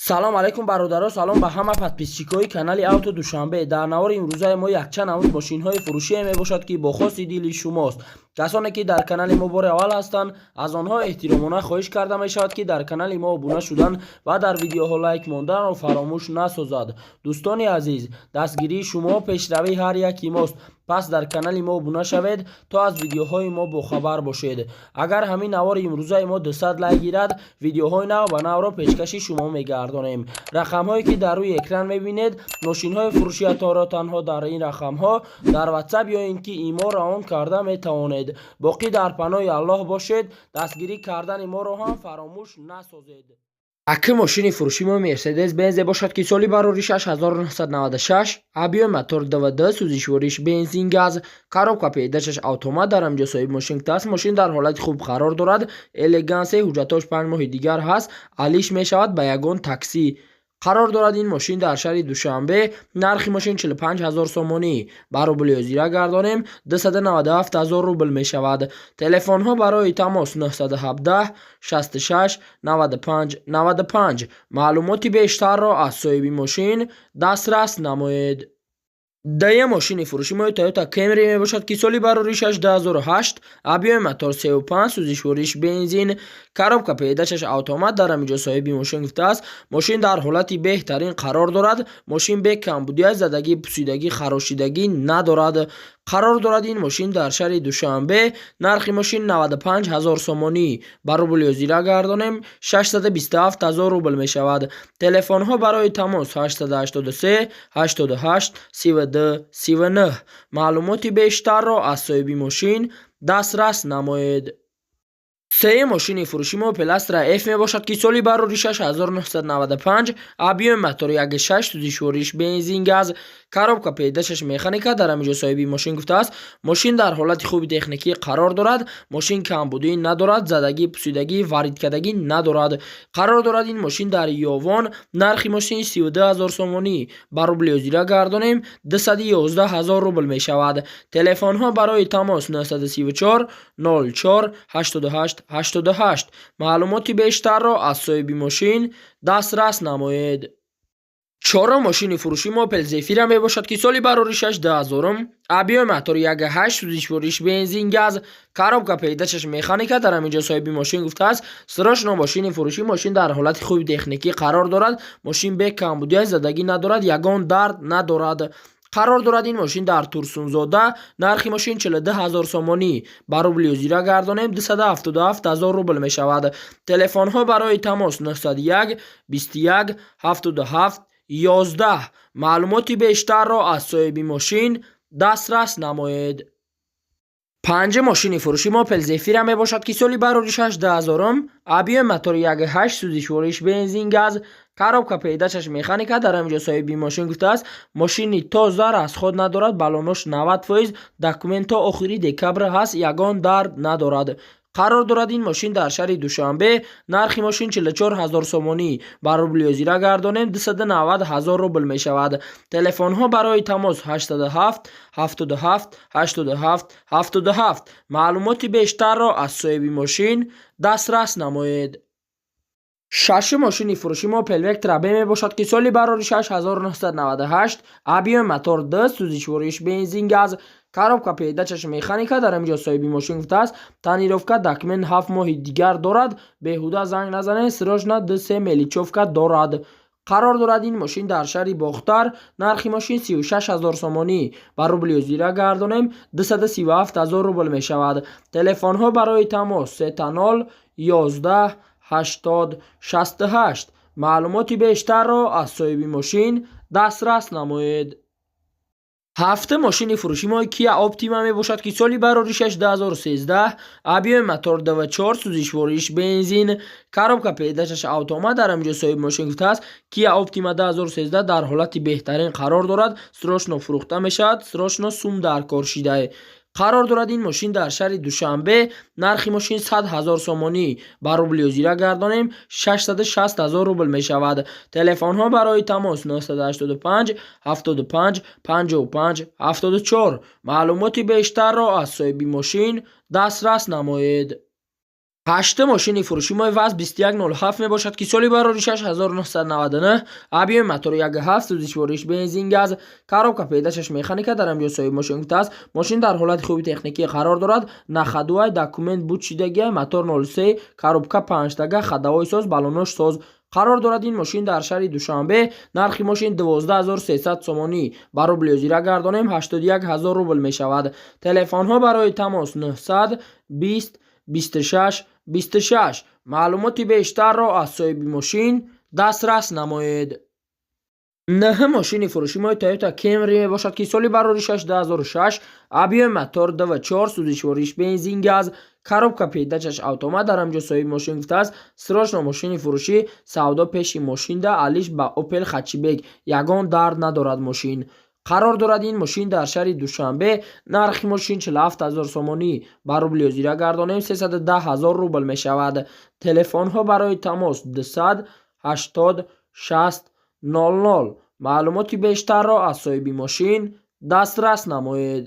салом алайкум бародаро, салом ба ҳама подписчикои канали Авто Душанбе. Дар навори имрӯзаи мо якчанд намуд мошинҳои фурӯшие мебошад ки бо хоси дили шумост. касоне ки дар канали мо бори аввал ҳастанд, аз онҳо эҳтиромона хоҳиш карда мешавад ки дар канали мо обуна шудан ва дар видеоҳо лайк монданро фаромӯш насозад. дӯстони азиз, дастгирии шумо пешравии ҳар яки мост. пас дар канали мо обуна шавед то аз видеоҳои мо бохабар бошед. агар ҳамин навори имрӯзаи мо 200 лайк гирад, видеоҳои нав ба навро пешкаши шумо мегардонем. рақамҳое ки дар рӯи экран мебинед, мошинҳои фурӯшиятонро танҳо дар ин рақамҳо дар ватсап ё ин ки имо раон карда метавонед. боқӣ дар паноҳи аллоҳ бошед. дастгирӣ кардани моро ҳам фаромӯш насозед. акӣ мошини фурӯши мо Mercedes Benz бошад ки соли барори 6996, объем мотор ДВД, сӯзишвориш бензин газ, коробка передачаш автомат дар ҳамҷо соҳиби мошин аст. мошин дар ҳолати хуб қарор дорад. элегансия ҳуҷҷатош 5 моҳи дигар ҳаст. алиш мешавад ба ягон такси. қарор дорад ин мошин дар шаҳри Душанбе. нархи мошин 45000 сомонӣ. ба рубли озира гардонем 297000 рубл мешавад. телефонҳо барои тамос 917 66 95 95. маълумоти бештарро аз соҳиби мошин дастрас намоед. дая мошини фурӯши мои Toyota Camry мебошад ки соли барори 2008, объеми мотор 35, сӯзишвориш бензин, коробка передачаш автомат дар ҳамин ҷо соҳиби мошин гуфтааст. мошин дар ҳолати беҳтарин қарор дорад. мошин бе камбудия, задагӣ, пусидагӣ, харошидагӣ надорад. қарор дорад ин мошин дар шаҳри Душанбе. нархи мошин 95000 сомонӣ. ба рубли озира гардонем 627000 рубл мешавад. телефонҳо барои тамос 883 88 32 39. маълумоти бештарро аз соҳиби мошин дастрас намоед. сея мошини фурӯши мо Opel Astra F мебошад ки соли барори 6995, объеми мотор 1.6, сӯзишвориш бензин газ, коробка передачаш механика дар ҳамин ҷо соҳиби мошин гуфтааст. мошин дар ҳолати хуби техникӣ қарор дорад. мошин камбудӣ надорад, задагӣ, пусидагӣ, варидкадагӣ надорад. қарор дорад ин мошин дар ёвон. нархи мошин 32000 сомонӣ. ба рубли озира гардонем 211000 рубл мешавад. телефонҳо барои тамос 934 04 88 88. маълумоти бештарро аз соҳиби мошин дастрас намоед. чорум мошини фурӯши мо Opel Zafira мебошад ки соли барори 6 объеми мотор 1.8, сӯзишвориш бензин газ, коробка передачаш механика дар ҳамин ҷо соҳиби мошин гуфтааст. срочно мошини фурӯши мошин дар ҳолати хуби техникӣ қарор дорад. мошин бе камбудия, задагӣ надорад, ягон дард надорад. қарор дорад ин мошин дар Турсунзода. нархи мошин 42000 сомонӣ. ба рубли озира гардонем 277000 рубл мешавад. телефонҳо барои тамос 901 21 77 11. маълумоти бештарро аз соҳиби мошин дастрас намоед. панҷум мошини фурӯши мо Opel Zafira мебошад ки соли барори 6 объеми мотор 1.8, сӯзишвориш бензин газ, коробка передачаш механика дар ҳамин ҷо соҳиби мошин гуфтааст. мошини тоза, расход надорад, балонош 90%, документҳо охири декабр ҳаст, ягон дард надорад. қарор дорад ин мошин дар шаҳри Душанбе. нархи мошин 44000 сомонӣ. ба рубли озира гардонем 290000 рубл мешавад. телефонҳо барои тамос 87 77 87 77. маълумоти бештарро аз соҳиби мошин дастрас намоед. шашум мошини фурӯши мо Opel Vectra B мебошад ки соли барори 6998, объеми мотор D, сӯзишвориш бензин газ, коробка передачаш механика дар ҳамин ҷо соҳиби мошин гуфтааст. танировка документ 7 моҳи дигар дорад. беҳуда занг назанед, срочно D3 меличовка дорад. қарор дорад ин мошин дар шаҳри Бохтар. нархи мошин 36000 сомонӣ. ба рубли озира гардонем 237000 рубл мешавад. телефонҳо барои тамос 30 11 80 68. маълумоти бештарро аз соҳиби мошин дастрас намоед. ҳафтум мошини фурӯши мо Kia Optima мебошад ки соли барори 6 объеми мотор DV4, сӯзишвориш бензин, коробка передачаш автомат дар ҳамин ҷо соҳиби мошин гуфтааст. Kia Optima 2013 дар ҳолати беҳтарин қарор дорад. срочно фурӯхта мешавад, срочно сум дар кор шида. қарор дорад ин мошин дар шаҳри Душанбе. нархи мошин 100000 сомонӣ. ба рубли озира гардонем 660000 рубл мешавад. телефонҳо барои тамос 985 75 55 74. маълумоти бештарро аз соҳиби мошин дастрас намоед. 8 мошини фурӯшимои ВАЗ 2107 мебошад ки соли барори 6999 объеми мотори 1.7 сӯзишвориш бензин газ коробка педашаш механика дар амҷо соҳиби мошин гуфтааст. Мошин дар ҳолати хуби техникӣ қарор дорад. Нахадуай документ буд шидагиай мотор 03 коробка 5 тага хадавои соз балонош соз қарор дорад. Ин мошин дар шаҳри Душанбе. Нархи мошин 12300 сомонӣ ба рубли озира гардонем 81000 рубл мешавад. Телефонҳо барои тамос 900 20 26 26. маълумоти бештарро аз соҳиби мошин дастрас намоед. 9 мошини фурӯшимои Toyota Camry мебошад ки соли бароришаш 2006 объеми мотор 2.4 сӯзишвориш бензин газ коробка педачаш автомат дар амҷо соҳиби мошин гуфтааст. срочно мошини фурӯшӣ савдо пеши мошинда алиш ба Opel Hatchback ягон дард надорад мошин қарор дорад. ин мошин дар шаҳри Душанбе. нархи мошин 47000 сомонӣ ба рубли озира гардонем 310000 рубл мешавад. телефонҳо барои тамос 200 80 60 00. маълумоти бештарро аз соҳиби мошин дастрас намоед.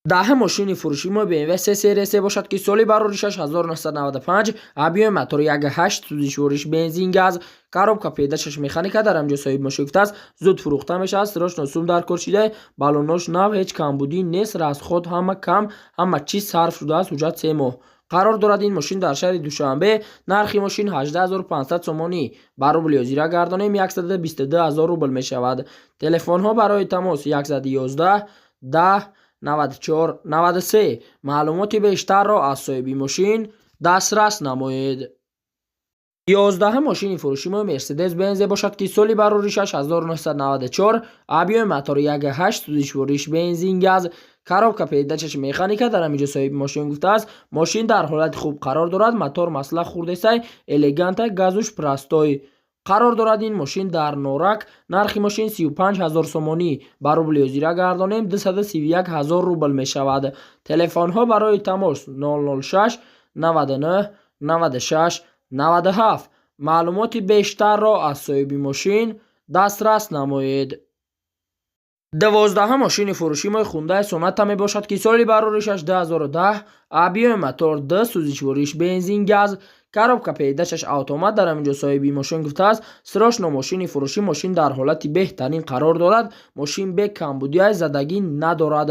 10 мошини фурӯшимои BMW 3 серия бошад ки соли бароришаш 1995 объеми мотори 1.8 сӯзишвориш бензин газ коробка педашаш механика дар амҷо соҳиби мошин гуфтааст. зуд фурӯхта мешавад. срочно сум дар кор шида балонош нав ҳеҷ камбудӣ нест. расход ҳама кам ҳама чиз сарф шудааст. ҳуҷҷат 3 моҳ қарор дорад. ин мошин дар шаҳри Душанбе. нархи мошин 18500 сомонӣ ба рубли озира гардонем 122000 рубл мешавад. телефонҳо барои тамос 111 10 94 93. маълумоти бештарро аз соҳиби мошин дастрас намоед. 11 мошини фурӯшимои Mercedes Benz бошад ки соли бароришаш 1994 объеми мотори 1.8 сӯзишвориш бензин газ коробка педачаш механика дар амҷо соҳиби мошин гуфтааст. мошин дар ҳолати хуб қарор дорад. мотор масла хурдесай элегантай газуш простой қарор дорад. ин мошин дар норак. нархи мошин 35000 сомонӣ ба рубли озира гардонем 231000 рубл мешавад. телефонҳо барои тамос 006 99 96 97. маълумоти бештарро аз соҳиби мошин дастрас намоед. 12 мошини фурӯшимои Hyundai Sonata мебошад ки соли бароришаш 2010 объеми мотор 2 сӯзишвориш бензин газ коробка педашаш автомат дар амҷо соҳиби мошин гуфтааст. срочно мошини фурӯшӣ мошин дар ҳолати беҳтарин қарор дорад. мошин бе камбудиай задагӣ надорад.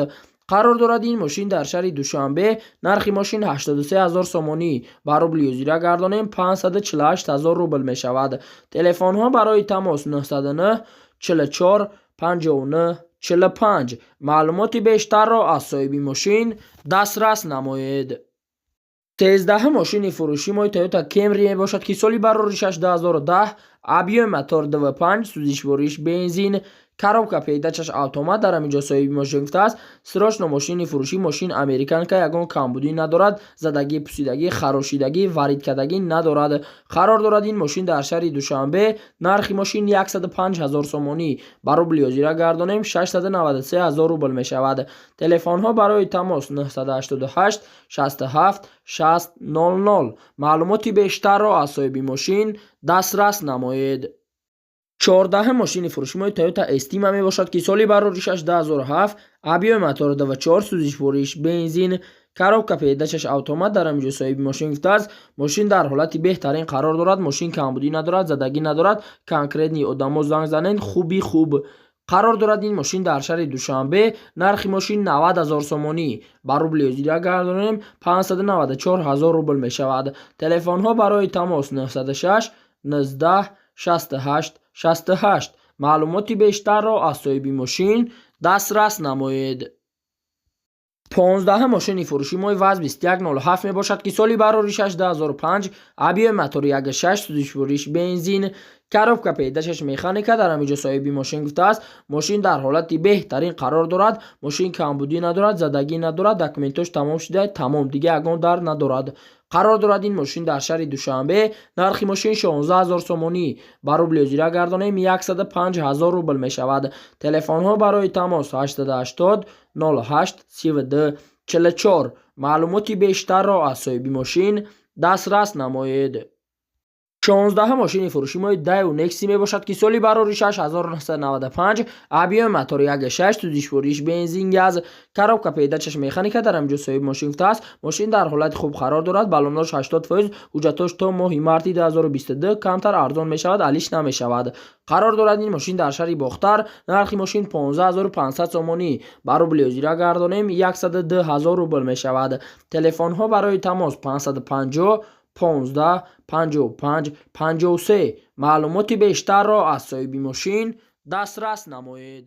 қарор дорад. ин мошин дар шаҳри Душанбе. нархи мошин 83000 сомонӣ ба рубли озира гардонем 548000 рубл мешавад. телефонҳо барои тамос 909 44 59 45. маълумоти бештарро аз соҳиби мошин дастрас намоед. 13 мошини фурӯшимои Toyota Camry мебошад ки соли бароришаш 2010 объеми мотор 2.5 сӯзишвориш бензин коробка педачаш автомат дар амҷо соҳиби мошин гуфтааст. срочно мошини фурӯшӣ мошин американка ягон камбудӣ надорад. задагӣ пусидагӣ харошидагӣ варидкардагӣ надорад. қарор дорад. ин мошин дар шаҳри Душанбе. нархи мошин 105000 сомонӣ ба рубли озира гардонем 693000 рубл мешавад. телефонҳо барои тамос 988 67 60 00. маълумоти бештарро аз соҳиби мошин дастрас намоед. 14 мошини фурӯшимои Toyota Estima мебошад ки соли бароришаш 2007 объеми мотор 2.4 сӯзишвориш бензин коробка педачаш автомат дар амҷо соҳиби мошин гуфтааст. мошин дар ҳолати беҳтарин қарор дорад. мошин камбудӣ надорад. задагӣ надорад. конкретни одамо занг занед хуби хуб қарор дорад. ин мошин дар шаҳри Душанбе. нархи мошин 90000 сомонӣ ба рубли озира гардонем 594000 рубл мешавад. телефонҳо барои тамос 96 19 68 68. маълумоти бештарро аз соҳиби мошин дастрас намоед. 15 мошини фурӯшимои ВАЗ 2107 мебошад ки соли бароришаш 2005 объеми мотори 1.6 сӯзишвориш бензин коробка педашаш механика дар амҷо соҳиби мошин гуфтааст. мошин дар ҳолати беҳтарин қарор дорад. мошин камбудӣ надорад. задагӣ надорад. документош тамом шуда тамом дига ягон дард надорад. қарор дорад. ин мошин дар шаҳри Душанбе. нархи мошин 16000 сомонӣ ба рубли озира гардонем 105000 рубл мешавад. телефонҳо барои тамос 880 08 32 44. маълумоти бештарро аз соҳиби мошин дастрас намоед. 16 мошини фурӯшимои Daewoo Nexi мебошад ки соли бароришаш 1995, объеми мотори 1.6 тузишвориш бензин газ, коробка педачаш механика дар ҳамҷо соҳиби мошин футааст. Мошин дар ҳолати хуб қарор дорад, баллонаш 80%, ҳуҷҷатош то моҳи марти 2022 камтар арзон мешавад, алиш намешавад. қарор дорад ин мошин дар шаҳри Бохтар. Нархи мошин 15500 сомонӣ, ба рубли озира гардонем 102 000 рубл мешавад. Телефонҳо барои тамос 550 15 55 53. маълумоти бештарро аз соҳиби мошин дастрас намоед.